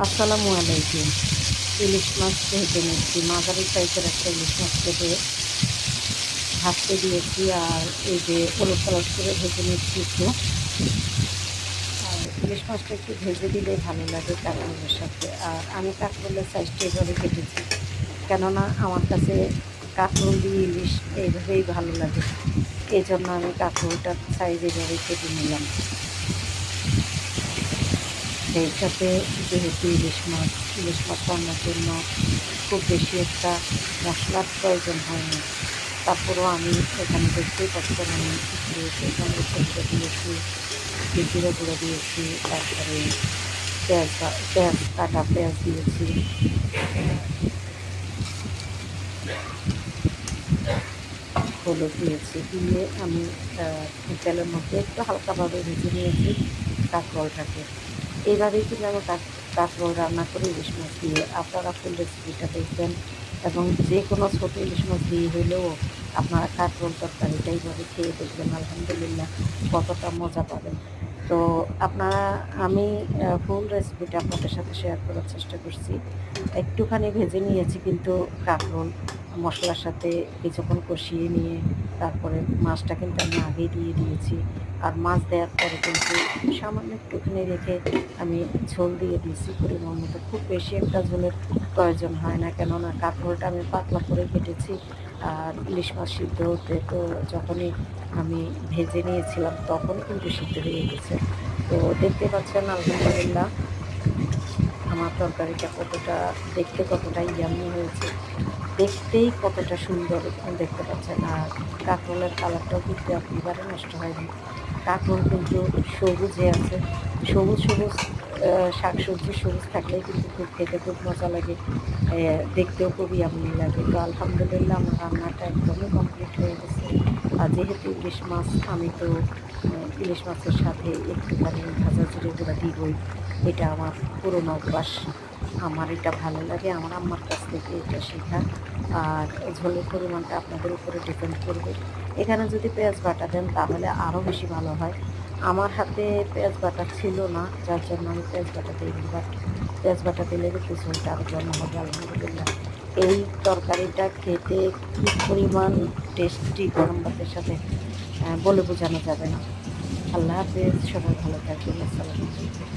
আসসালামু আলাইকুম। ইলিশ মাছ ভেজে নিচ্ছি। মাঝারি সাইজের একটা ইলিশ মাছ কেটে ভাজতে দিয়েছি। আর এই যে ওলট-পালট করে ভেজে নিচ্ছি একটু। আর ইলিশ মাছটা একটু ভেজে দিলে ভালো লাগে কাঁকরোলের সাথে। আর আমি কাঁকরোলের সাইজটা এভাবে কেটেছি। কেননা আমার কাছে কাঁকরোল দিয়ে ইলিশ এইভাবেই ভালো লাগে। এজন্য আমি কাঁকরোলটার সাইজ এভাবে কেটে নিলাম। সেই সাথে যেহেতু ইলিশ মাছ রান্নার জন্য খুব বেশি একটা মশলার প্রয়োজন হয় না। তারপরেও আমি এখানে দেখতেই পাচ্ছেন আমি একটু মরিচের গুঁড়ো দিয়েছি, একটু জিরে গুঁড়ো দিয়েছি, তারপরে পেঁয়াজ কাটা পেঁয়াজ দিয়েছি, হলুদ দিয়েছি, দিয়ে আমি তেলের মধ্যে একটু হালকাভাবে ভেজে নিয়েছি কাঁকরোলটাকে। এইভাবেই কিন্তু আমি কাঁকরোল রান্না করি ইলিশ মাছ দিয়ে। আপনারা ফুল রেসিপিটা দেখবেন এবং যে কোনো ছোটো ইলিশ মাছ দিয়ে হলেও আপনারা কাঁকরোল তরকারিটা এইভাবে খেয়ে দেখবেন, আলহামদুলিল্লাহ কতটা মজা পাবেন। তো আপনারা আমি ফুল রেসিপিটা আপনাদের সাথে শেয়ার করার চেষ্টা করছি। একটুখানি ভেজে নিয়েছি কিন্তু কাঁকরোল মশলার সাথে কিছুক্ষণ কষিয়ে নিয়ে তারপরে মাছটা কিন্তু আমি আগেই দিয়ে দিয়েছি। আর মাছ দেওয়ার পরে কিন্তু সামান্য একটুখানি রেখে আমি ঝোল দিয়ে দিয়েছি পরিমাণ মতো। খুব বেশি একটা ঝোলের প্রয়োজন হয় না, কেননা কাঁকরোলটা আমি পাতলা করে কেটেছি। আর ইলিশ মাছ সিদ্ধ হতে তো যখনই আমি ভেজে নিয়েছিলাম তখনই কিন্তু সিদ্ধ হয়ে গেছে। তো দেখতে পাচ্ছেন আলহামদুলিল্লাহ আমার তরকারিটা কতটা দেখতে কতটা ইয়াম্মি হয়েছে, দেখতেই কতটা সুন্দর দেখতে পাচ্ছেন। আর কাঁকরোলের কালারটাও কিন্তু একেবারে নষ্ট হয়নি। কাঁকরোল কিন্তু সবুজে আছে, সবুজ সবুজ শাকসবজি সবুজ থাকলেই কিন্তু খুব খেতে খুব মজা লাগে, দেখতেও খুবই ইয়াম্মি লাগে। তো আলহামদুলিল্লাহ আমার রান্নাটা একদমই কমপ্লিট হয়ে গেছে। আর যেহেতু ইলিশ মাছ আমি তো ইলিশ মাছের সাথে একটুখানি ভাজা জিরে গুঁড়া দিবই, এটা আমার পুরনো অভ্যাস। আমার এটা ভালো লাগে, আমার আম্মার কাছ থেকে এটা শেখা। আর ঝোলের পরিমাণটা আপনাদের উপরে ডিপেন্ড করবে। এখানে যদি পেঁয়াজ বাটা দেন তাহলে আরও বেশি ভালো হয়। আমার হাতে পেঁয়াজ বাটা ছিল না, যার জন্য আমি পেঁয়াজ বাটা দিইনি, বাট পেঁয়াজ বাটা দিলে কিন্তু ঝোলটা আরও জন্য হবে আলহামদুলিল্লাহ। এই তরকারিটা খেতে কী পরিমাণ টেস্টি গরম ভাতের সাথে বলে বোঝানো যাবে না। আল্লাহ হাফেজ, সবাই ভালো থাকবেন। আসসালামু আলাইকুম।